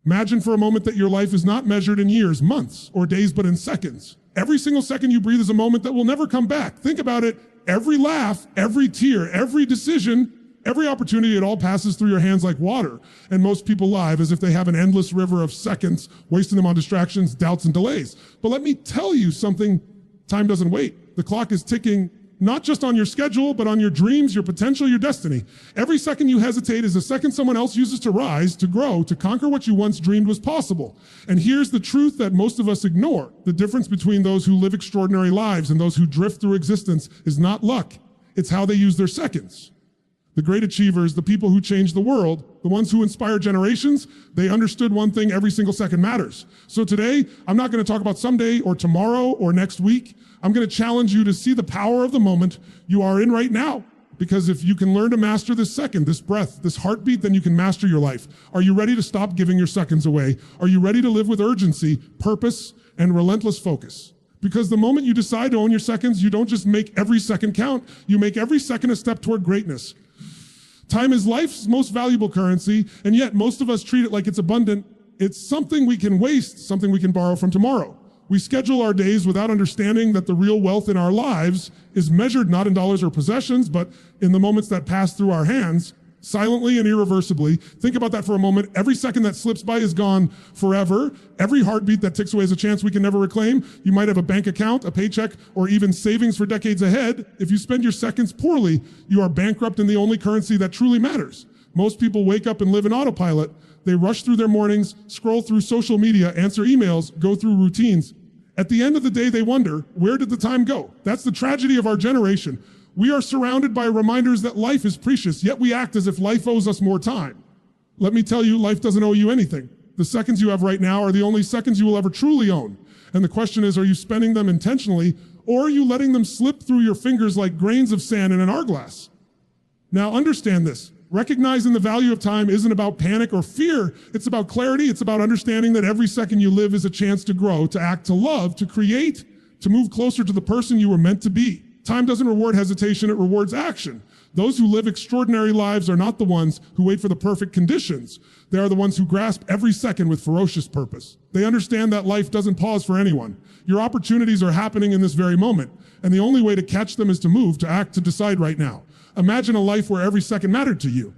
Imagine for a moment that your life is not measured in years, months, or days, but in seconds. Every single second you breathe is a moment that will never come back. Think about it. Every laugh, every tear, every decision, every opportunity, it all passes through your hands like water. And most people live as if they have an endless river of seconds, wasting them on distractions, doubts, and delays. But let me tell you something, time doesn't wait. The clock is ticking, not just on your schedule, but on your dreams, your potential, your destiny. Every second you hesitate is a second someone else uses to rise, to grow, to conquer what you once dreamed was possible. And here's the truth that most of us ignore. The difference between those who live extraordinary lives and those who drift through existence is not luck. It's how they use their seconds. The great achievers, the people who change the world, the ones who inspire generations, they understood one thing: every single second matters. So today, I'm not going to talk about someday or tomorrow or next week. I'm going to challenge you to see the power of the moment you are in right now. Because if you can learn to master this second, this breath, this heartbeat, then you can master your life. Are you ready to stop giving your seconds away? Are you ready to live with urgency, purpose, and relentless focus? Because the moment you decide to own your seconds, you don't just make every second count, you make every second a step toward greatness. Time is life's most valuable currency, and yet most of us treat it like it's abundant. It's something we can waste, something we can borrow from tomorrow. We schedule our days without understanding that the real wealth in our lives is measured not in dollars or possessions, but in the moments that pass through our hands, silently and irreversibly. Think about that for a moment. Every second that slips by is gone forever. Every heartbeat that ticks away is a chance we can never reclaim. You might have a bank account, a paycheck, or even savings for decades ahead. If you spend your seconds poorly, you are bankrupt in the only currency that truly matters. Most people wake up and live in autopilot. They rush through their mornings, scroll through social media, answer emails, go through routines. At the end of the day, they wonder, where did the time go? That's the tragedy of our generation. We are surrounded by reminders that life is precious, yet we act as if life owes us more time. Let me tell you, life doesn't owe you anything. The seconds you have right now are the only seconds you will ever truly own. And the question is, are you spending them intentionally, or are you letting them slip through your fingers like grains of sand in an hourglass? Now understand this. Recognizing the value of time isn't about panic or fear. It's about clarity. It's about understanding that every second you live is a chance to grow, to act, to love, to create, to move closer to the person you were meant to be. Time doesn't reward hesitation, it rewards action. Those who live extraordinary lives are not the ones who wait for the perfect conditions. They are the ones who grasp every second with ferocious purpose. They understand that life doesn't pause for anyone. Your opportunities are happening in this very moment, and the only way to catch them is to move, to act, to decide right now. Imagine a life where every second mattered to you.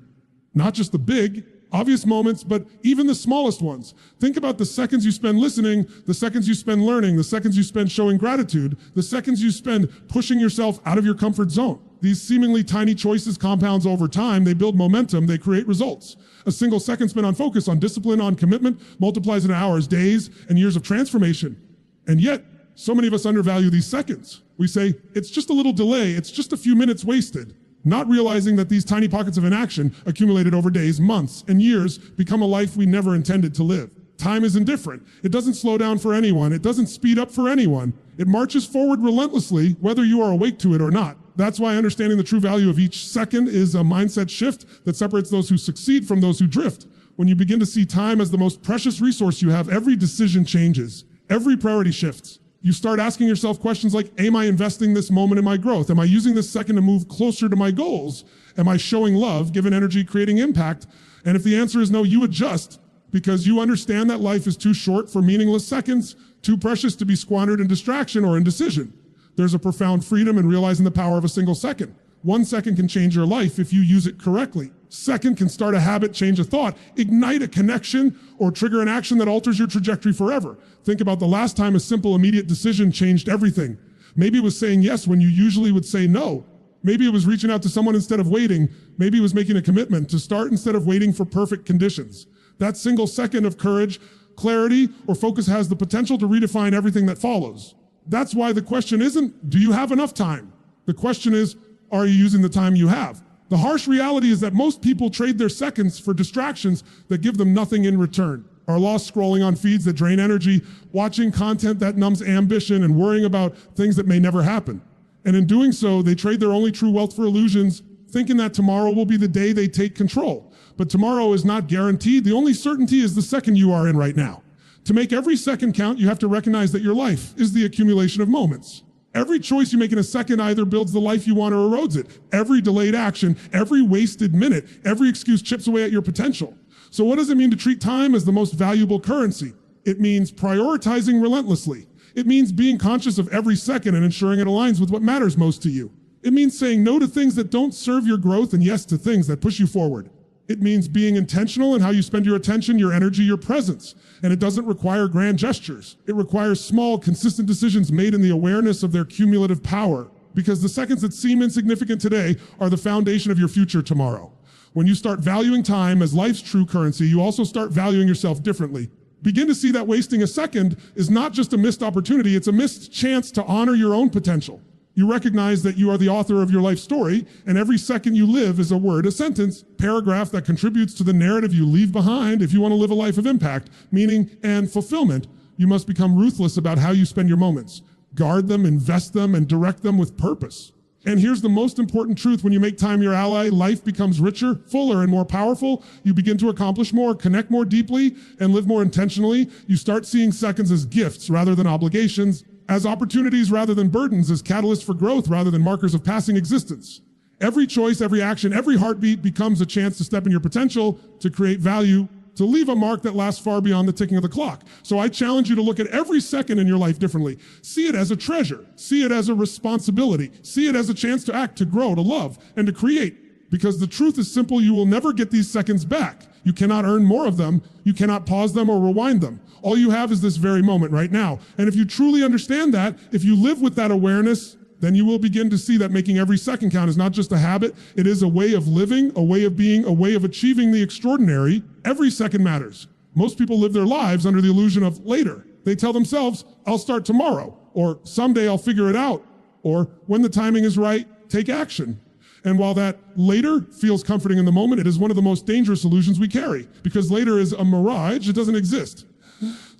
Not just the big, obvious moments, but even the smallest ones. Think about the seconds you spend listening, the seconds you spend learning, the seconds you spend showing gratitude, the seconds you spend pushing yourself out of your comfort zone. These seemingly tiny choices compounds over time. They build momentum, they create results. A single second spent on focus, on discipline, on commitment, multiplies into hours, days, and years of transformation. And yet, so many of us undervalue these seconds. We say, it's just a little delay, it's just a few minutes wasted. Not realizing that these tiny pockets of inaction accumulated over days, months, and years become a life we never intended to live. Time is indifferent. It doesn't slow down for anyone. It doesn't speed up for anyone. It marches forward relentlessly, whether you are awake to it or not. That's why understanding the true value of each second is a mindset shift that separates those who succeed from those who drift. When you begin to see time as the most precious resource you have, every decision changes. Every priority shifts. You start asking yourself questions like, am I investing this moment in my growth? Am I using this second to move closer to my goals? Am I showing love, giving energy, creating impact? And if the answer is no, you adjust because you understand that life is too short for meaningless seconds, too precious to be squandered in distraction or indecision. There's a profound freedom in realizing the power of a single second. 1 second can change your life if you use it correctly. Second can start a habit, change a thought, ignite a connection, or trigger an action that alters your trajectory forever. Think about the last time a simple, immediate decision changed everything. Maybe it was saying yes when you usually would say no. Maybe it was reaching out to someone instead of waiting. Maybe it was making a commitment to start instead of waiting for perfect conditions. That single second of courage, clarity, or focus has the potential to redefine everything that follows. That's why the question isn't, do you have enough time? The question is, are you using the time you have? The harsh reality is that most people trade their seconds for distractions that give them nothing in return. Are lost scrolling on feeds that drain energy, watching content that numbs ambition, and worrying about things that may never happen. And in doing so, they trade their only true wealth for illusions, thinking that tomorrow will be the day they take control. But tomorrow is not guaranteed. The only certainty is the second you are in right now. To make every second count, you have to recognize that your life is the accumulation of moments. Every choice you make in a second either builds the life you want or erodes it. Every delayed action, every wasted minute, every excuse chips away at your potential. So what does it mean to treat time as the most valuable currency? It means prioritizing relentlessly. It means being conscious of every second and ensuring it aligns with what matters most to you. It means saying no to things that don't serve your growth and yes to things that push you forward. It means being intentional in how you spend your attention, your energy, your presence. And it doesn't require grand gestures. It requires small, consistent decisions made in the awareness of their cumulative power. Because the seconds that seem insignificant today are the foundation of your future tomorrow. When you start valuing time as life's true currency, you also start valuing yourself differently. Begin to see that wasting a second is not just a missed opportunity, it's a missed chance to honor your own potential. You recognize that you are the author of your life story, and every second you live is a word, a sentence, paragraph that contributes to the narrative you leave behind. If you want to live a life of impact, meaning, and fulfillment, you must become ruthless about how you spend your moments. Guard them, invest them, and direct them with purpose. And here's the most important truth: when you make time your ally, life becomes richer, fuller, and more powerful. You begin to accomplish more, connect more deeply, and live more intentionally. You start seeing seconds as gifts rather than obligations, as opportunities rather than burdens, as catalysts for growth rather than markers of passing existence. Every choice, every action, every heartbeat becomes a chance to step in your potential, to create value, to leave a mark that lasts far beyond the ticking of the clock. So I challenge you to look at every second in your life differently. See it as a treasure. See it as a responsibility. See it as a chance to act, to grow, to love, and to create. Because the truth is simple: you will never get these seconds back. You cannot earn more of them. You cannot pause them or rewind them. All you have is this very moment right now. And if you truly understand that, if you live with that awareness, then you will begin to see that making every second count is not just a habit, it is a way of living, a way of being, a way of achieving the extraordinary. Every second matters. Most people live their lives under the illusion of later. They tell themselves, I'll start tomorrow, or someday I'll figure it out, or when the timing is right, take action. And while that later feels comforting in the moment, it is one of the most dangerous illusions we carry, because later is a mirage. It doesn't exist.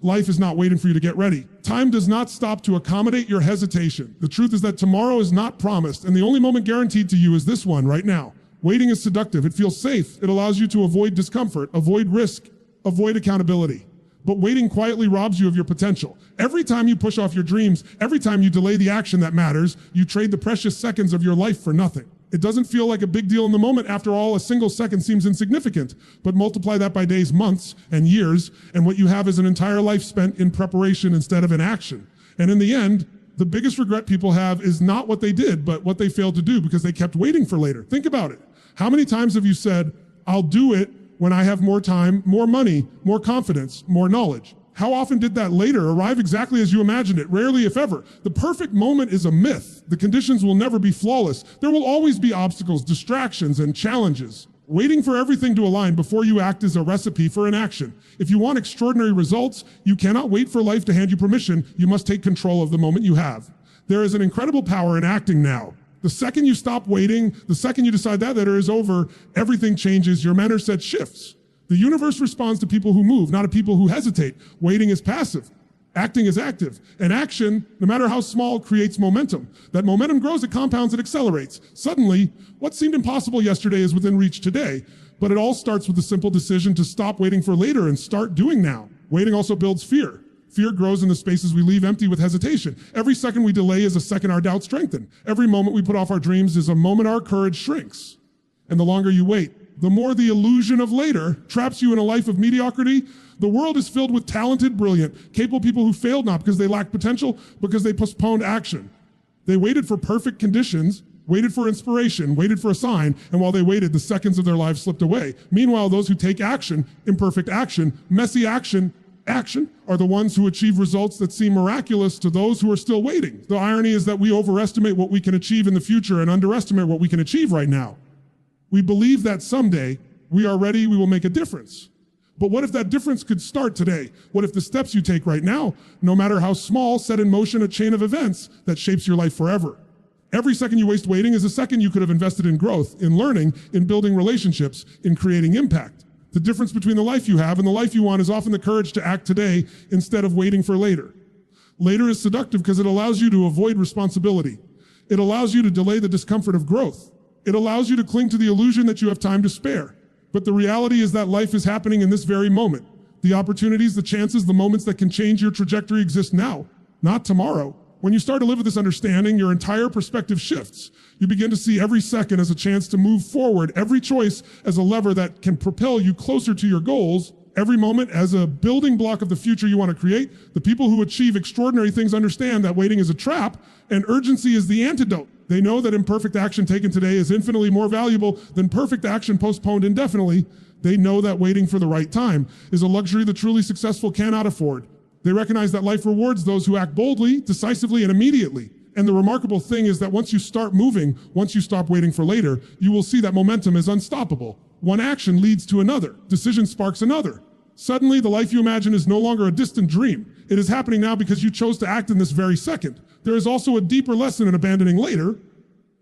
Life is not waiting for you to get ready. Time does not stop to accommodate your hesitation. The truth is that tomorrow is not promised, and the only moment guaranteed to you is this one right now. Waiting is seductive. It feels safe. It allows you to avoid discomfort, avoid risk, avoid accountability. But waiting quietly robs you of your potential. Every time you push off your dreams, every time you delay the action that matters, you trade the precious seconds of your life for nothing. It doesn't feel like a big deal in the moment. After all, a single second seems insignificant, but multiply that by days, months, and years, and what you have is an entire life spent in preparation instead of in action. And in the end, the biggest regret people have is not what they did, but what they failed to do because they kept waiting for later. Think about it. How many times have you said, I'll do it when I have more time, more money, more confidence, more knowledge? How often did that later arrive exactly as you imagined it? Rarely, if ever. The perfect moment is a myth. The conditions will never be flawless. There will always be obstacles, distractions, and challenges. Waiting for everything to align before you act is a recipe for inaction. If you want extraordinary results, you cannot wait for life to hand you permission. You must take control of the moment you have. There is an incredible power in acting now. The second you stop waiting, the second you decide that later is over, everything changes. Your mindset shifts. The universe responds to people who move, not to people who hesitate. Waiting is passive. Acting is active. And action, no matter how small, creates momentum. That momentum grows, it compounds, it accelerates. Suddenly, what seemed impossible yesterday is within reach today. But it all starts with the simple decision to stop waiting for later and start doing now. Waiting also builds fear. Fear grows in the spaces we leave empty with hesitation. Every second we delay is a second our doubts strengthen. Every moment we put off our dreams is a moment our courage shrinks. And the longer you wait, the more the illusion of later traps you in a life of mediocrity. The world is filled with talented, brilliant, capable people who failed not because they lacked potential, because they postponed action. They waited for perfect conditions, waited for inspiration, waited for a sign, and while they waited, the seconds of their lives slipped away. Meanwhile, those who take action, imperfect action, messy action, are the ones who achieve results that seem miraculous to those who are still waiting. The irony is that we overestimate what we can achieve in the future and underestimate what we can achieve right now. We believe that someday we are ready, we will make a difference. But what if that difference could start today? What if the steps you take right now, no matter how small, set in motion a chain of events that shapes your life forever? Every second you waste waiting is a second you could have invested in growth, in learning, in building relationships, in creating impact. The difference between the life you have and the life you want is often the courage to act today instead of waiting for later. Later is seductive because it allows you to avoid responsibility. It allows you to delay the discomfort of growth. It allows you to cling to the illusion that you have time to spare. But the reality is that life is happening in this very moment. The opportunities, the chances, the moments that can change your trajectory exist now, not tomorrow. When you start to live with this understanding, your entire perspective shifts. You begin to see every second as a chance to move forward, every choice as a lever that can propel you closer to your goals, every moment as a building block of the future you want to create. The people who achieve extraordinary things understand that waiting is a trap and urgency is the antidote. They know that imperfect action taken today is infinitely more valuable than perfect action postponed indefinitely. They know that waiting for the right time is a luxury the truly successful cannot afford. They recognize that life rewards those who act boldly, decisively, and immediately. And the remarkable thing is that once you start moving, once you stop waiting for later, you will see that momentum is unstoppable. One action leads to another. Decision sparks another. Suddenly, the life you imagine is no longer a distant dream. It is happening now because you chose to act in this very second. There is also a deeper lesson in abandoning later.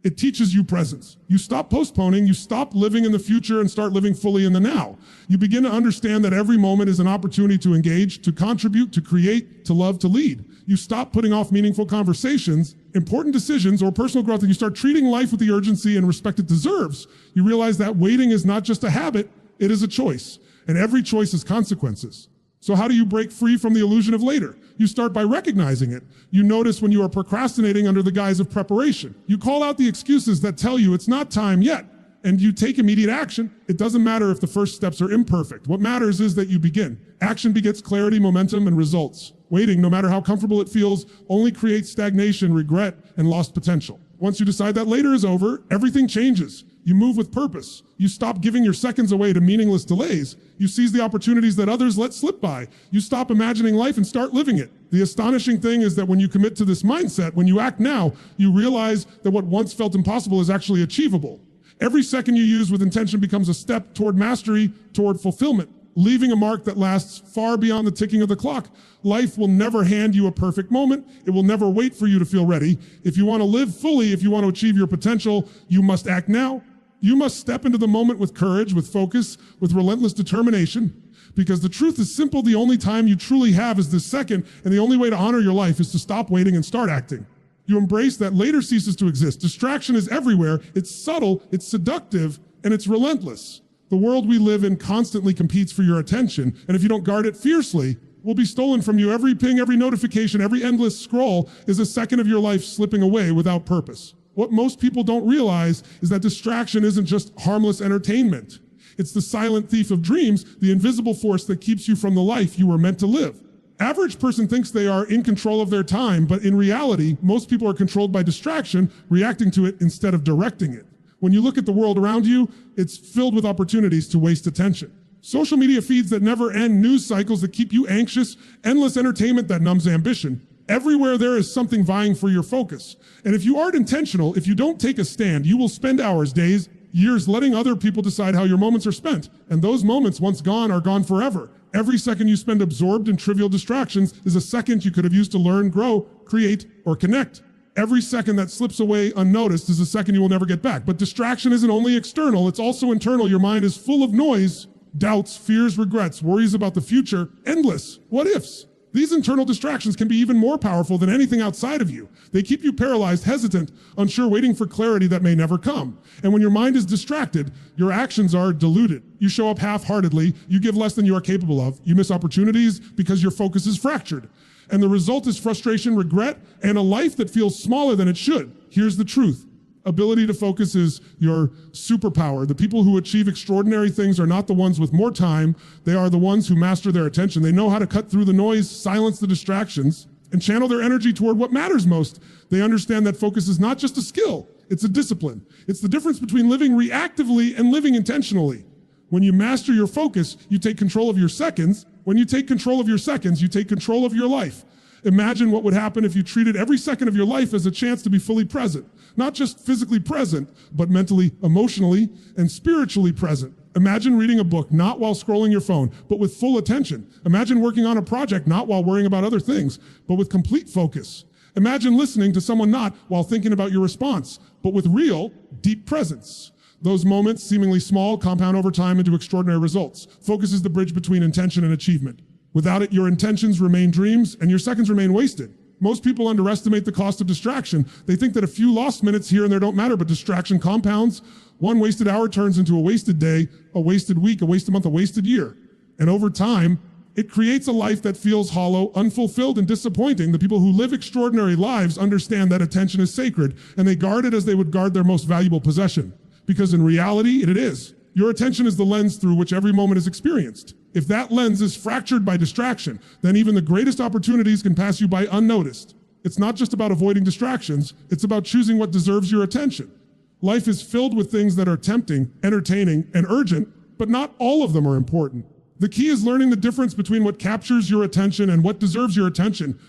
It teaches you presence. You stop postponing, you stop living in the future and start living fully in the now. You begin to understand that every moment is an opportunity to engage, to contribute, to create, to love, to lead. You stop putting off meaningful conversations, important decisions, or personal growth, and you start treating life with the urgency and respect it deserves. You realize that waiting is not just a habit, it is a choice, and every choice has consequences. So how do you break free from the illusion of later? You start by recognizing it. You notice when you are procrastinating under the guise of preparation. You call out the excuses that tell you it's not time yet, and you take immediate action. It doesn't matter if the first steps are imperfect. What matters is that you begin. Action begets clarity, momentum, and results. Waiting, no matter how comfortable it feels, only creates stagnation, regret, and lost potential. Once you decide that later is over, everything changes. You move with purpose. You stop giving your seconds away to meaningless delays. You seize the opportunities that others let slip by. You stop imagining life and start living it. The astonishing thing is that when you commit to this mindset, when you act now, you realize that what once felt impossible is actually achievable. Every second you use with intention becomes a step toward mastery, toward fulfillment, leaving a mark that lasts far beyond the ticking of the clock. Life will never hand you a perfect moment. It will never wait for you to feel ready. If you want to live fully, if you want to achieve your potential, you must act now. You must step into the moment with courage, with focus, with relentless determination. Because the truth is simple, the only time you truly have is this second, and the only way to honor your life is to stop waiting and start acting. You embrace that later ceases to exist. Distraction is everywhere. It's subtle, it's seductive, and it's relentless. The world we live in constantly competes for your attention, and if you don't guard it fiercely, will be stolen from you. Every ping, every notification, every endless scroll is a second of your life slipping away without purpose. What most people don't realize is that distraction isn't just harmless entertainment. It's the silent thief of dreams, the invisible force that keeps you from the life you were meant to live. Average person thinks they are in control of their time, but in reality, most people are controlled by distraction, reacting to it instead of directing it. When you look at the world around you, it's filled with opportunities to waste attention. Social media feeds that never end, news cycles that keep you anxious, endless entertainment that numbs ambition. Everywhere there is something vying for your focus. And if you aren't intentional, if you don't take a stand, you will spend hours, days, years letting other people decide how your moments are spent. And those moments, once gone, are gone forever. Every second you spend absorbed in trivial distractions is a second you could have used to learn, grow, create, or connect. Every second that slips away unnoticed is a second you will never get back. But distraction isn't only external, it's also internal. Your mind is full of noise, doubts, fears, regrets, worries about the future, endless what ifs. These internal distractions can be even more powerful than anything outside of you. They keep you paralyzed, hesitant, unsure, waiting for clarity that may never come. And when your mind is distracted, your actions are diluted. You show up half-heartedly, you give less than you are capable of, you miss opportunities because your focus is fractured. And the result is frustration, regret, and a life that feels smaller than it should. Here's the truth. Ability to focus is your superpower. The people who achieve extraordinary things are not the ones with more time. They are the ones who master their attention. They know how to cut through the noise, silence the distractions, and channel their energy toward what matters most. They understand that focus is not just a skill, it's a discipline. It's the difference between living reactively and living intentionally. When you master your focus, you take control of your seconds. When you take control of your seconds, you take control of your life. Imagine what would happen if you treated every second of your life as a chance to be fully present. Not just physically present, but mentally, emotionally, and spiritually present. Imagine reading a book, not while scrolling your phone, but with full attention. Imagine working on a project, not while worrying about other things, but with complete focus. Imagine listening to someone not while thinking about your response, but with real, deep presence. Those moments, seemingly small, compound over time into extraordinary results. Focus is the bridge between intention and achievement. Without it, your intentions remain dreams and your seconds remain wasted. Most people underestimate the cost of distraction. They think that a few lost minutes here and there don't matter, but distraction compounds. One wasted hour turns into a wasted day, a wasted week, a wasted month, a wasted year. And over time, It creates a life that feels hollow, unfulfilled, and disappointing. The people who live extraordinary lives understand that attention is sacred, and they guard it as they would guard their most valuable possession. Because in reality, it is. Your attention is the lens through which every moment is experienced. If that lens is fractured by distraction, then even the greatest opportunities can pass you by unnoticed. It's not just about avoiding distractions, it's about choosing what deserves your attention. Life is filled with things that are tempting, entertaining, and urgent, but not all of them are important. The key is learning the difference between what captures your attention and what deserves your attention.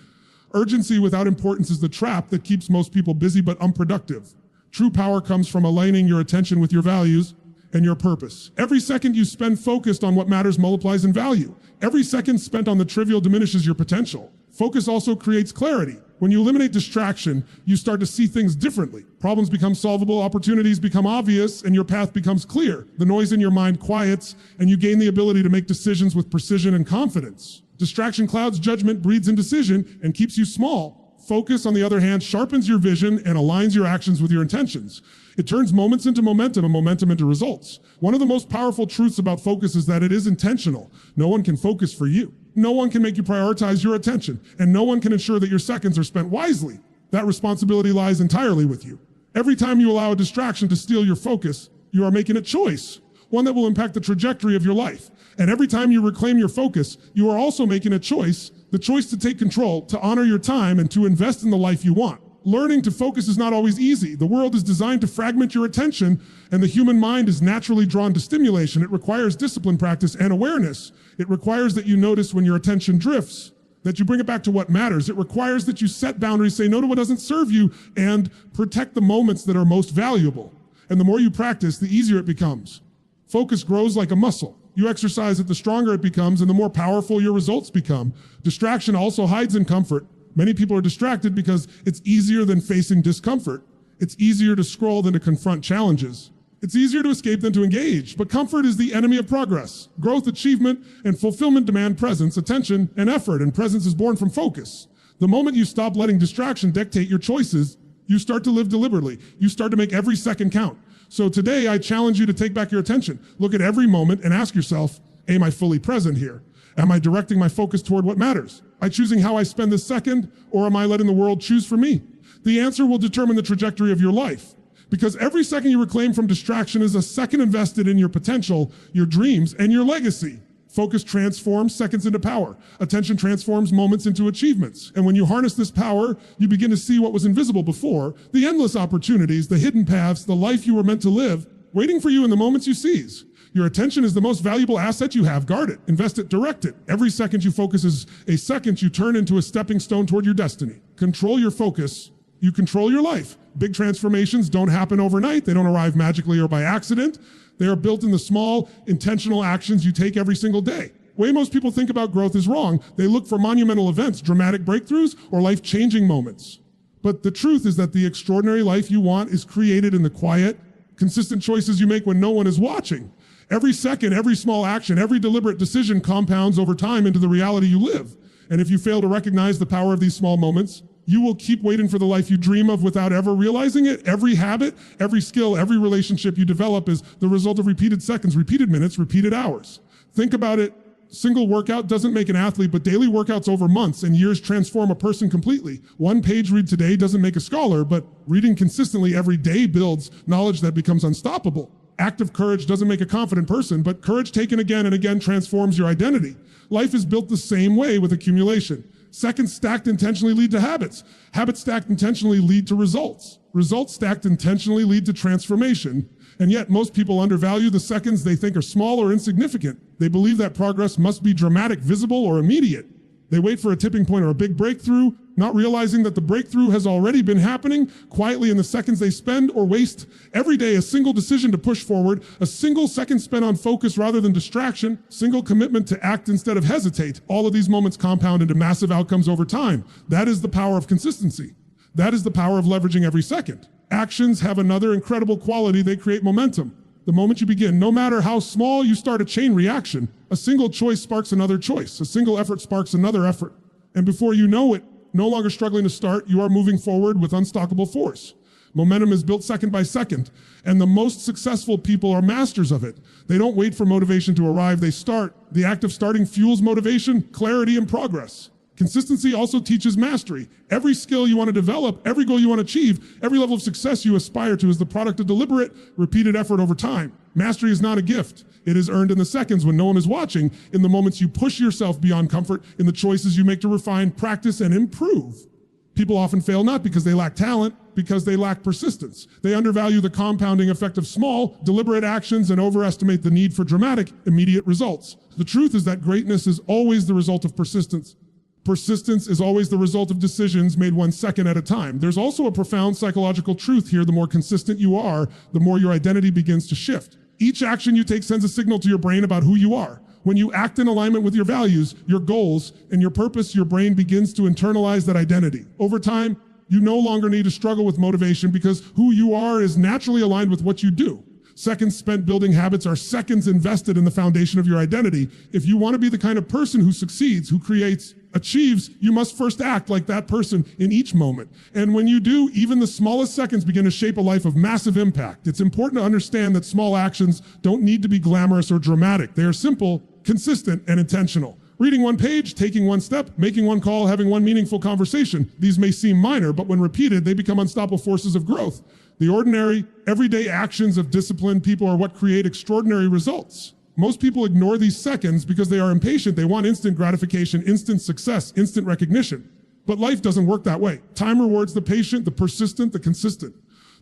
Urgency without importance is the trap that keeps most people busy but unproductive. True power comes from aligning your attention with your values and your purpose. Every second you spend focused on what matters multiplies in value. Every second spent on the trivial diminishes your potential. Focus also creates clarity. When you eliminate distraction, you start to see things differently. Problems become solvable, opportunities become obvious, and your path becomes clear. The noise in your mind quiets, and you gain the ability to make decisions with precision and confidence. Distraction clouds judgment, breeds indecision, and keeps you small. Focus, on the other hand, sharpens your vision and aligns your actions with your intentions. It turns moments into momentum and momentum into results. One of the most powerful truths about focus is that it is intentional. No one can focus for you. No one can make you prioritize your attention, and no one can ensure that your seconds are spent wisely. That responsibility lies entirely with you. Every time you allow a distraction to steal your focus, you are making a choice, one that will impact the trajectory of your life. And every time you reclaim your focus, you are also making a choice, the choice to take control, to honor your time, and to invest in the life you want. Learning to focus is not always easy. The world is designed to fragment your attention, and the human mind is naturally drawn to stimulation. It requires discipline, practice, and awareness. It requires that you notice when your attention drifts, that you bring it back to what matters. It requires that you set boundaries, say no to what doesn't serve you, and protect the moments that are most valuable. And the more you practice, the easier it becomes. Focus grows like a muscle. You exercise it, the stronger it becomes, and the more powerful your results become. Distraction also hides in comfort. Many people are distracted because it's easier than facing discomfort. It's easier to scroll than to confront challenges. It's easier to escape than to engage, but comfort is the enemy of progress. Growth, achievement, and fulfillment demand presence, attention, and effort, and presence is born from focus. The moment you stop letting distraction dictate your choices, you start to live deliberately. You start to make every second count. So today, I challenge you to take back your attention. Look at every moment and ask yourself, am I fully present here? Am I directing my focus toward what matters? Am I choosing how I spend this second, or am I letting the world choose for me? The answer will determine the trajectory of your life, because every second you reclaim from distraction is a second invested in your potential, your dreams, and your legacy. Focus transforms seconds into power. Attention transforms moments into achievements. And when you harness this power, you begin to see what was invisible before, the endless opportunities, the hidden paths, the life you were meant to live, waiting for you in the moments you seize. Your attention is the most valuable asset you have. Guard it, invest it, direct it. Every second you focus is a second you turn into a stepping stone toward your destiny. Control your focus, you control your life. Big transformations don't happen overnight. They don't arrive magically or by accident. They are built in the small, intentional actions you take every single day. The way most people think about growth is wrong. They look for monumental events, dramatic breakthroughs, or life-changing moments. But the truth is that the extraordinary life you want is created in the quiet, consistent choices you make when no one is watching. Every second, every small action, every deliberate decision compounds over time into the reality you live. And if you fail to recognize the power of these small moments, you will keep waiting for the life you dream of without ever realizing it. Every habit, every skill, every relationship you develop is the result of repeated seconds, repeated minutes, repeated hours. Think about it. Single workout doesn't make an athlete, but daily workouts over months and years transform a person completely. One page read today doesn't make a scholar, but reading consistently every day builds knowledge that becomes unstoppable. Active courage doesn't make a confident person, but courage taken again and again transforms your identity. Life is built the same way with accumulation. Seconds stacked intentionally lead to habits. Habits stacked intentionally lead to results. Results stacked intentionally lead to transformation. And yet most people undervalue the seconds they think are small or insignificant. They believe that progress must be dramatic, visible, or immediate. They wait for a tipping point or a big breakthrough, not realizing that the breakthrough has already been happening quietly in the seconds they spend or waste. Every day, a single decision to push forward, a single second spent on focus rather than distraction, single commitment to act instead of hesitate. All of these moments compound into massive outcomes over time. That is the power of consistency. That is the power of leveraging every second. Actions have another incredible quality. They create momentum. The moment you begin, no matter how small, you start a chain reaction. A single choice sparks another choice. A single effort sparks another effort. And before you know it, no longer struggling to start, you are moving forward with unstoppable force. Momentum is built second by second, and the most successful people are masters of it. They don't wait for motivation to arrive, they start. The act of starting fuels motivation, clarity, and progress. Consistency also teaches mastery. Every skill you want to develop, every goal you want to achieve, every level of success you aspire to is the product of deliberate, repeated effort over time. Mastery is not a gift. It is earned in the seconds when no one is watching, in the moments you push yourself beyond comfort, in the choices you make to refine, practice, and improve. People often fail not because they lack talent, because they lack persistence. They undervalue the compounding effect of small, deliberate actions and overestimate the need for dramatic, immediate results. The truth is that greatness is always the result of persistence. Persistence is always the result of decisions made 1 second at a time. There's also a profound psychological truth here. The more consistent you are, the more your identity begins to shift. Each action you take sends a signal to your brain about who you are. When you act in alignment with your values, your goals, and your purpose, your brain begins to internalize that identity. Over time, you no longer need to struggle with motivation because who you are is naturally aligned with what you do. Seconds spent building habits are seconds invested in the foundation of your identity. If you want to be the kind of person who succeeds, who creates, achieves, you must first act like that person in each moment. And when you do, even the smallest seconds begin to shape a life of massive impact. It's important to understand that small actions don't need to be glamorous or dramatic. They are simple, consistent, and intentional. Reading 1 page, taking 1 step, making 1 call, having 1 meaningful conversation. These may seem minor, but when repeated, they become unstoppable forces of growth. The ordinary, everyday actions of disciplined people are what create extraordinary results. Most people ignore these seconds because they are impatient. They want instant gratification, instant success, instant recognition. But life doesn't work that way. Time rewards the patient, the persistent, the consistent.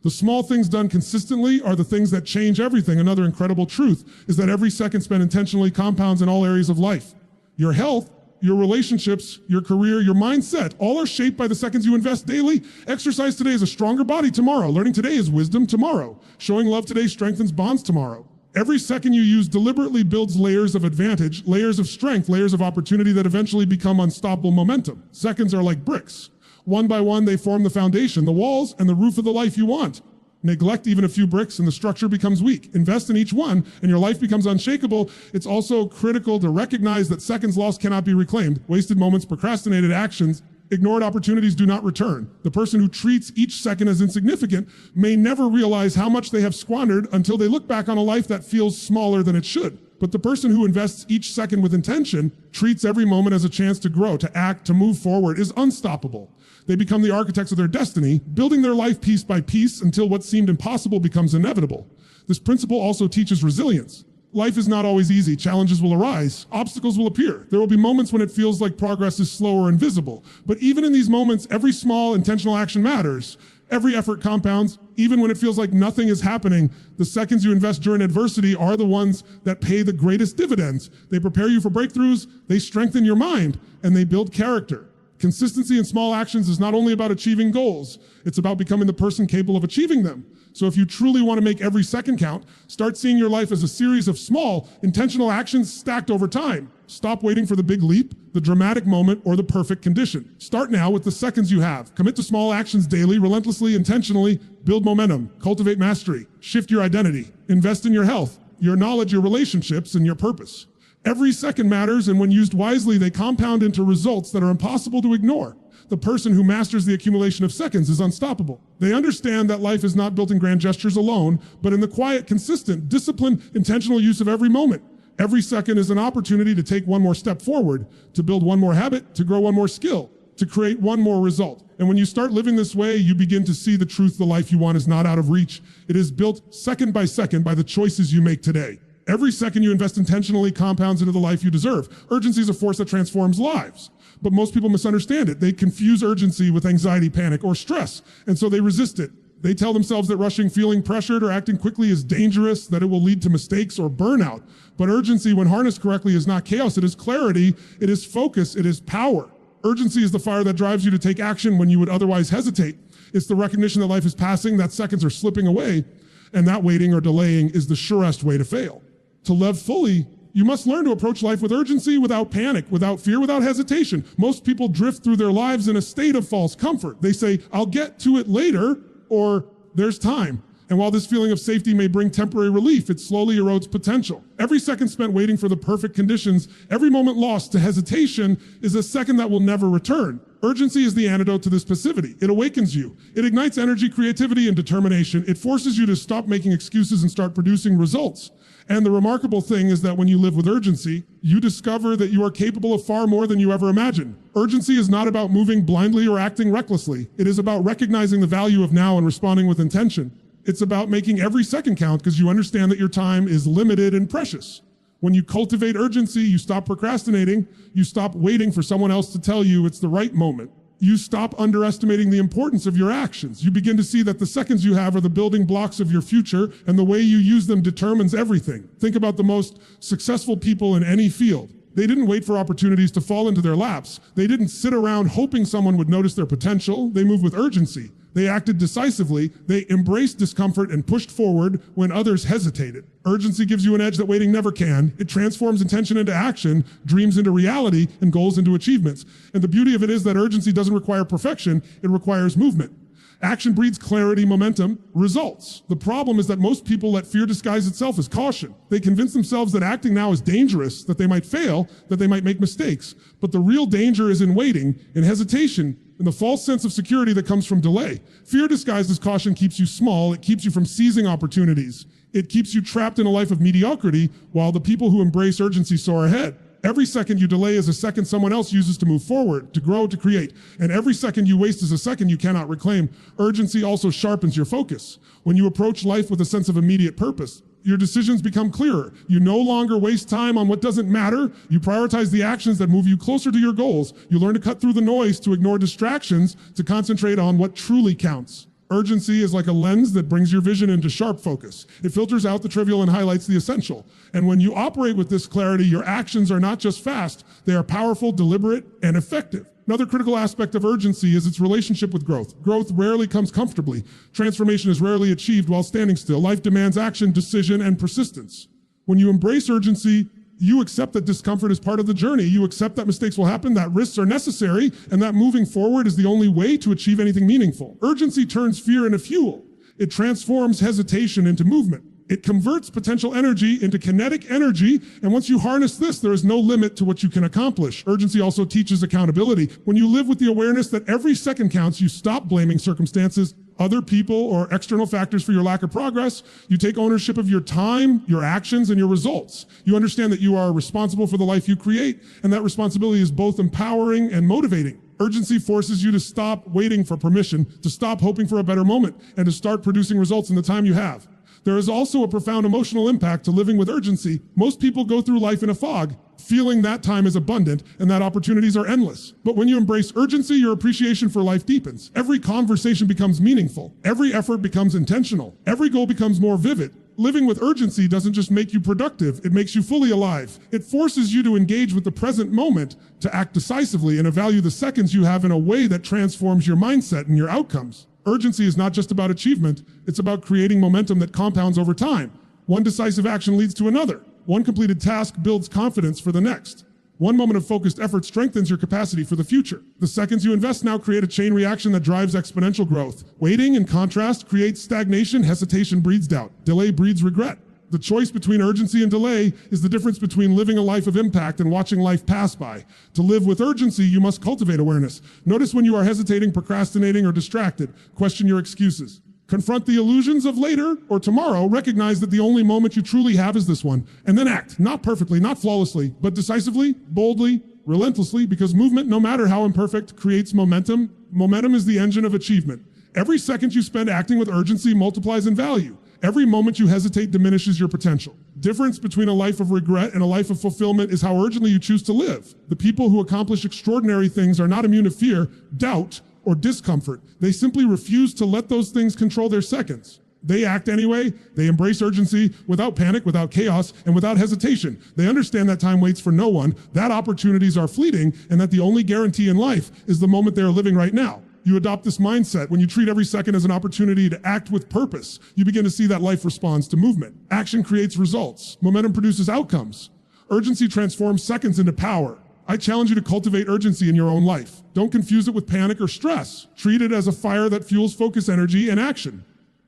The small things done consistently are the things that change everything. Another incredible truth is that every second spent intentionally compounds in all areas of life. Your health, your relationships, your career, your mindset, all are shaped by the seconds you invest daily. Exercise today is a stronger body tomorrow. Learning today is wisdom tomorrow. Showing love today strengthens bonds tomorrow. Every second you use deliberately builds layers of advantage, layers of strength, layers of opportunity that eventually become unstoppable momentum. Seconds are like bricks. One by one, they form the foundation, the walls, and the roof of the life you want. Neglect even a few bricks and the structure becomes weak. Invest in each one and your life becomes unshakable. It's also critical to recognize that seconds lost cannot be reclaimed. Wasted moments, procrastinated actions, ignored opportunities do not return. The person who treats each second as insignificant may never realize how much they have squandered until they look back on a life that feels smaller than it should. But the person who invests each second with intention, treats every moment as a chance to grow, to act, to move forward, is unstoppable. They become the architects of their destiny, building their life piece by piece until what seemed impossible becomes inevitable. This principle also teaches resilience. Life is not always easy. Challenges will arise. Obstacles will appear. There will be moments when it feels like progress is slow or invisible. But even in these moments, every small intentional action matters. Every effort compounds. Even when it feels like nothing is happening, the seconds you invest during adversity are the ones that pay the greatest dividends. They prepare you for breakthroughs, they strengthen your mind, and they build character. Consistency in small actions is not only about achieving goals, it's about becoming the person capable of achieving them. So if you truly want to make every second count, start seeing your life as a series of small, intentional actions stacked over time. Stop waiting for the big leap, the dramatic moment, or the perfect condition. Start now with the seconds you have. Commit to small actions daily, relentlessly, intentionally. Build momentum, cultivate mastery, shift your identity, invest in your health, your knowledge, your relationships, and your purpose. Every second matters, and when used wisely, they compound into results that are impossible to ignore. The person who masters the accumulation of seconds is unstoppable. They understand that life is not built in grand gestures alone, but in the quiet, consistent, disciplined, intentional use of every moment. Every second is an opportunity to take one more step forward, to build one more habit, to grow one more skill, to create one more result. And when you start living this way, you begin to see the truth the life you want is not out of reach. It is built second by the choices you make today. Every second you invest intentionally compounds into the life you deserve. Urgency is a force that transforms lives. But most people misunderstand it. They confuse urgency with anxiety, panic, or stress, and so they resist it. They tell themselves that rushing, feeling pressured, or acting quickly is dangerous, that it will lead to mistakes or burnout. But urgency, when harnessed correctly, is not chaos. It is clarity, it is focus, it is power. Urgency is the fire that drives you to take action when you would otherwise hesitate. It's the recognition that life is passing, that seconds are slipping away, and that waiting or delaying is the surest way to fail. To live fully, you must learn to approach life with urgency, without panic, without fear, without hesitation. Most people drift through their lives in a state of false comfort. They say, I'll get to it later, or there's time. And while this feeling of safety may bring temporary relief, it slowly erodes potential. Every second spent waiting for the perfect conditions, every moment lost to hesitation is a second that will never return. Urgency is the antidote to this passivity. It awakens you. It ignites energy, creativity, and determination. It forces you to stop making excuses and start producing results. And the remarkable thing is that when you live with urgency, you discover that you are capable of far more than you ever imagined. Urgency is not about moving blindly or acting recklessly. It is about recognizing the value of now and responding with intention. It's about making every second count because you understand that your time is limited and precious. When you cultivate urgency, you stop procrastinating, you stop waiting for someone else to tell you it's the right moment. You stop underestimating the importance of your actions. You begin to see that the seconds you have are the building blocks of your future, and the way you use them determines everything. Think about the most successful people in any field. They didn't wait for opportunities to fall into their laps. They didn't sit around hoping someone would notice their potential. They moved with urgency. They acted decisively. They embraced discomfort and pushed forward when others hesitated. Urgency gives you an edge that waiting never can. It transforms intention into action, dreams into reality, and goals into achievements. And the beauty of it is that urgency doesn't require perfection. It requires movement. Action breeds clarity, momentum, results. The problem is that most people let fear disguise itself as caution. They convince themselves that acting now is dangerous, that they might fail, that they might make mistakes. But the real danger is in waiting, in hesitation, in the false sense of security that comes from delay. Fear disguised as caution keeps you small. It keeps you from seizing opportunities. It keeps you trapped in a life of mediocrity, while the people who embrace urgency soar ahead. Every second you delay is a second someone else uses to move forward, to grow, to create. And every second you waste is a second you cannot reclaim. Urgency also sharpens your focus. When you approach life with a sense of immediate purpose, your decisions become clearer. You no longer waste time on what doesn't matter. You prioritize the actions that move you closer to your goals. You learn to cut through the noise, to ignore distractions, to concentrate on what truly counts. Urgency is like a lens that brings your vision into sharp focus. It filters out the trivial and highlights the essential. And when you operate with this clarity, your actions are not just fast, they are powerful, deliberate, and effective. Another critical aspect of urgency is its relationship with growth. Growth rarely comes comfortably. Transformation is rarely achieved while standing still. Life demands action, decision, and persistence. When you embrace urgency, you accept that discomfort is part of the journey. You accept that mistakes will happen, that risks are necessary, and that moving forward is the only way to achieve anything meaningful. Urgency turns fear into fuel. It transforms hesitation into movement. It converts potential energy into kinetic energy, and once you harness this, there is no limit to what you can accomplish. Urgency also teaches accountability. When you live with the awareness that every second counts, you stop blaming circumstances, other people, or external factors for your lack of progress. You take ownership of your time, your actions, and your results. You understand that you are responsible for the life you create, and that responsibility is both empowering and motivating. Urgency forces you to stop waiting for permission, to stop hoping for a better moment, and to start producing results in the time you have. There is also a profound emotional impact to living with urgency. Most people go through life in a fog, feeling that time is abundant and that opportunities are endless. But when you embrace urgency, your appreciation for life deepens. Every conversation becomes meaningful. Every effort becomes intentional. Every goal becomes more vivid. Living with urgency doesn't just make you productive, it makes you fully alive. It forces you to engage with the present moment, to act decisively, and to value the seconds you have in a way that transforms your mindset and your outcomes. Urgency is not just about achievement, it's about creating momentum that compounds over time. One decisive action leads to another. One completed task builds confidence for the next. One moment of focused effort strengthens your capacity for the future. The seconds you invest now create a chain reaction that drives exponential growth. Waiting, in contrast, creates stagnation. Hesitation breeds doubt. Delay breeds regret. The choice between urgency and delay is the difference between living a life of impact and watching life pass by. To live with urgency, you must cultivate awareness. Notice when you are hesitating, procrastinating, or distracted. Question your excuses. Confront the illusions of later or tomorrow. Recognize that the only moment you truly have is this one. And then act, not perfectly, not flawlessly, but decisively, boldly, relentlessly, because movement, no matter how imperfect, creates momentum. Momentum is the engine of achievement. Every second you spend acting with urgency multiplies in value. Every moment you hesitate diminishes your potential. Difference between a life of regret and a life of fulfillment is how urgently you choose to live. The people who accomplish extraordinary things are not immune to fear, doubt, or discomfort. They simply refuse to let those things control their seconds. They act anyway. They embrace urgency without panic, without chaos, and without hesitation. They understand that time waits for no one, that opportunities are fleeting, and that the only guarantee in life is the moment they are living right now. You adopt this mindset when you treat every second as an opportunity to act with purpose. You begin to see that life responds to movement. Action creates results. Momentum produces outcomes. Urgency transforms seconds into power. I challenge you to cultivate urgency in your own life. Don't confuse it with panic or stress. Treat it as a fire that fuels focus, energy, and action.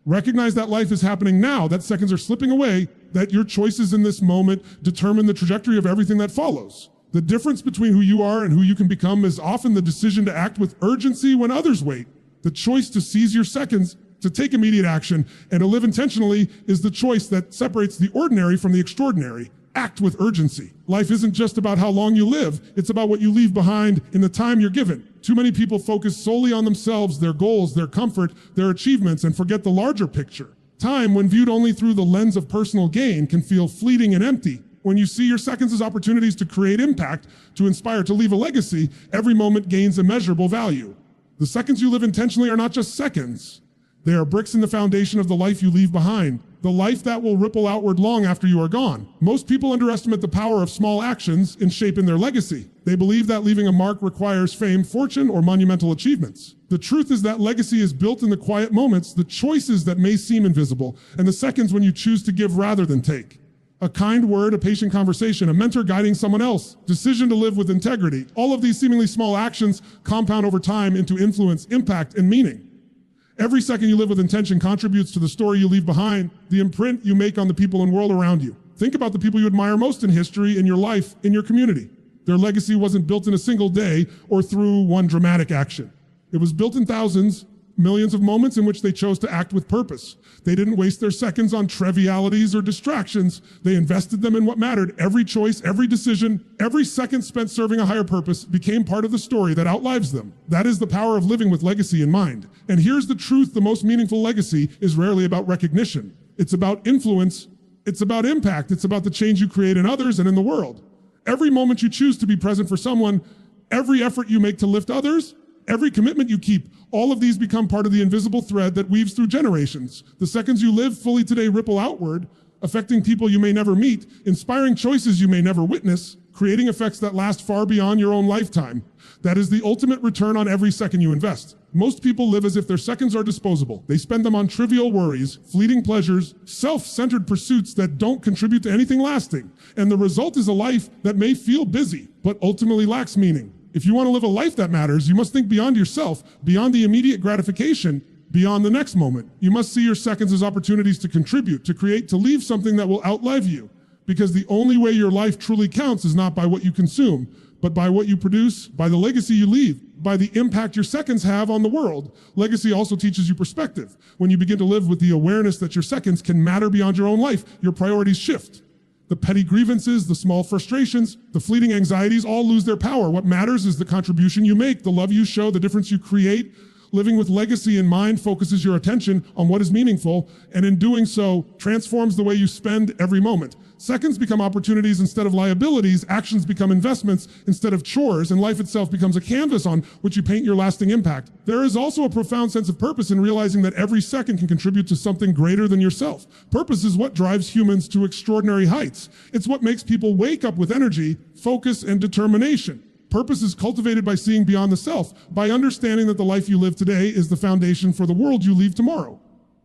Recognize that life is happening now, that seconds are slipping away, that your choices in this moment determine the trajectory of everything that follows. The difference between who you are and who you can become is often the decision to act with urgency when others wait. The choice to seize your seconds, to take immediate action, and to live intentionally is the choice that separates the ordinary from the extraordinary. Act with urgency. Life isn't just about how long you live, it's about what you leave behind in the time you're given. Too many people focus solely on themselves, their goals, their comfort, their achievements, and forget the larger picture. Time, when viewed only through the lens of personal gain, can feel fleeting and empty. When you see your seconds as opportunities to create impact, to inspire, to leave a legacy, every moment gains immeasurable value. The seconds you live intentionally are not just seconds. They are bricks in the foundation of the life you leave behind, the life that will ripple outward long after you are gone. Most people underestimate the power of small actions in shaping their legacy. They believe that leaving a mark requires fame, fortune, or monumental achievements. The truth is that legacy is built in the quiet moments, the choices that may seem invisible, and the seconds when you choose to give rather than take. A kind word, a patient conversation, a mentor guiding someone else, decision to live with integrity. All of these seemingly small actions compound over time into influence, impact, and meaning. Every second you live with intention contributes to the story you leave behind, the imprint you make on the people and world around you. Think about the people you admire most in history, in your life, in your community. Their legacy wasn't built in a single day or through one dramatic action. It was built in thousands, millions of moments in which they chose to act with purpose. They didn't waste their seconds on trivialities or distractions. They invested them in what mattered. Every choice, every decision, every second spent serving a higher purpose became part of the story that outlives them. That is the power of living with legacy in mind. And here's the truth: the most meaningful legacy is rarely about recognition. It's about influence. It's about impact. It's about the change you create in others and in the world. Every moment you choose to be present for someone, every effort you make to lift others, every commitment you keep, all of these become part of the invisible thread that weaves through generations. The seconds you live fully today ripple outward, affecting people you may never meet, inspiring choices you may never witness, creating effects that last far beyond your own lifetime. That is the ultimate return on every second you invest. Most people live as if their seconds are disposable. They spend them on trivial worries, fleeting pleasures, self-centered pursuits that don't contribute to anything lasting. And the result is a life that may feel busy, but ultimately lacks meaning. If you want to live a life that matters, you must think beyond yourself, beyond the immediate gratification, beyond the next moment. You must see your seconds as opportunities to contribute, to create, to leave something that will outlive you. Because the only way your life truly counts is not by what you consume, but by what you produce, by the legacy you leave, by the impact your seconds have on the world. Legacy also teaches you perspective. When you begin to live with the awareness that your seconds can matter beyond your own life, your priorities shift. The petty grievances, the small frustrations, the fleeting anxieties all lose their power. What matters is the contribution you make, the love you show, the difference you create. Living with legacy in mind focuses your attention on what is meaningful, and in doing so, transforms the way you spend every moment. Seconds become opportunities instead of liabilities, actions become investments instead of chores, and life itself becomes a canvas on which you paint your lasting impact. There is also a profound sense of purpose in realizing that every second can contribute to something greater than yourself. Purpose is what drives humans to extraordinary heights. It's what makes people wake up with energy, focus, and determination. Purpose is cultivated by seeing beyond the self, by understanding that the life you live today is the foundation for the world you leave tomorrow.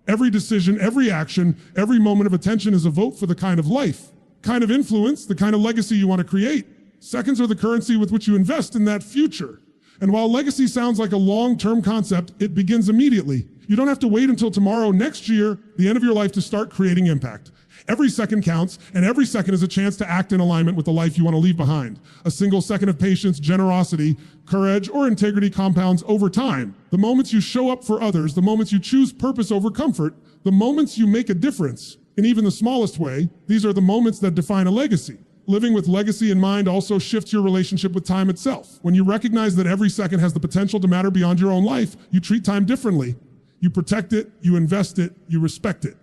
Every decision, every action, every moment of attention is a vote for the kind of life, kind of influence, the kind of legacy you want to create. Seconds are the currency with which you invest in that future. And while legacy sounds like a long-term concept, it begins immediately. You don't have to wait until tomorrow, next year, the end of your life to start creating impact. Every second counts, and every second is a chance to act in alignment with the life you want to leave behind. A single second of patience, generosity, courage, or integrity compounds over time. The moments you show up for others, the moments you choose purpose over comfort, the moments you make a difference, in even the smallest way, these are the moments that define a legacy. Living with legacy in mind also shifts your relationship with time itself. When you recognize that every second has the potential to matter beyond your own life, you treat time differently. You protect it, you invest it, you respect it.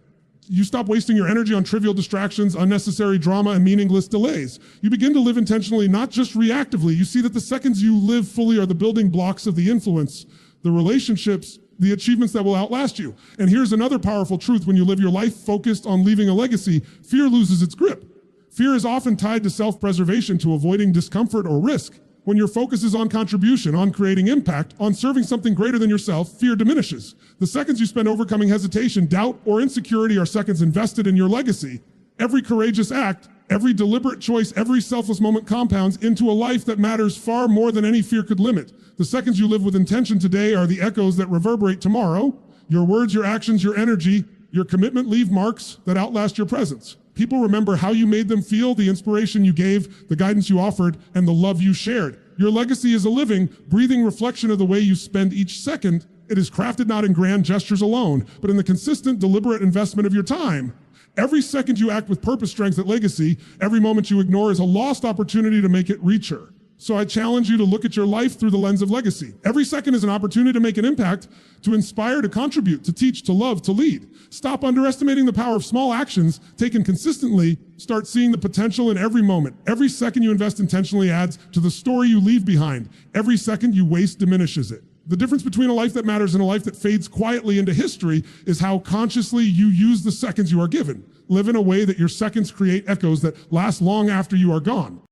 You stop wasting your energy on trivial distractions, unnecessary drama, and meaningless delays. You begin to live intentionally, not just reactively. You see that the seconds you live fully are the building blocks of the influence, the relationships, the achievements that will outlast you. And here's another powerful truth: when you live your life focused on leaving a legacy, fear loses its grip. Fear is often tied to self-preservation, to avoiding discomfort or risk. When your focus is on contribution, on creating impact, on serving something greater than yourself, fear diminishes. The seconds you spend overcoming hesitation, doubt, or insecurity are seconds invested in your legacy. Every courageous act, every deliberate choice, every selfless moment compounds into a life that matters far more than any fear could limit. The seconds you live with intention today are the echoes that reverberate tomorrow. Your words, your actions, your energy, your commitment leave marks that outlast your presence. People remember how you made them feel, the inspiration you gave, the guidance you offered, and the love you shared. Your legacy is a living, breathing reflection of the way you spend each second. It is crafted not in grand gestures alone, but in the consistent, deliberate investment of your time. Every second you act with purpose strengthens that legacy. Every moment you ignore is a lost opportunity to make it richer. So I challenge you to look at your life through the lens of legacy. Every second is an opportunity to make an impact, to inspire, to contribute, to teach, to love, to lead. Stop underestimating the power of small actions taken consistently. Start seeing the potential in every moment. Every second you invest intentionally adds to the story you leave behind. Every second you waste diminishes it. The difference between a life that matters and a life that fades quietly into history is how consciously you use the seconds you are given. Live in a way that your seconds create echoes that last long after you are gone.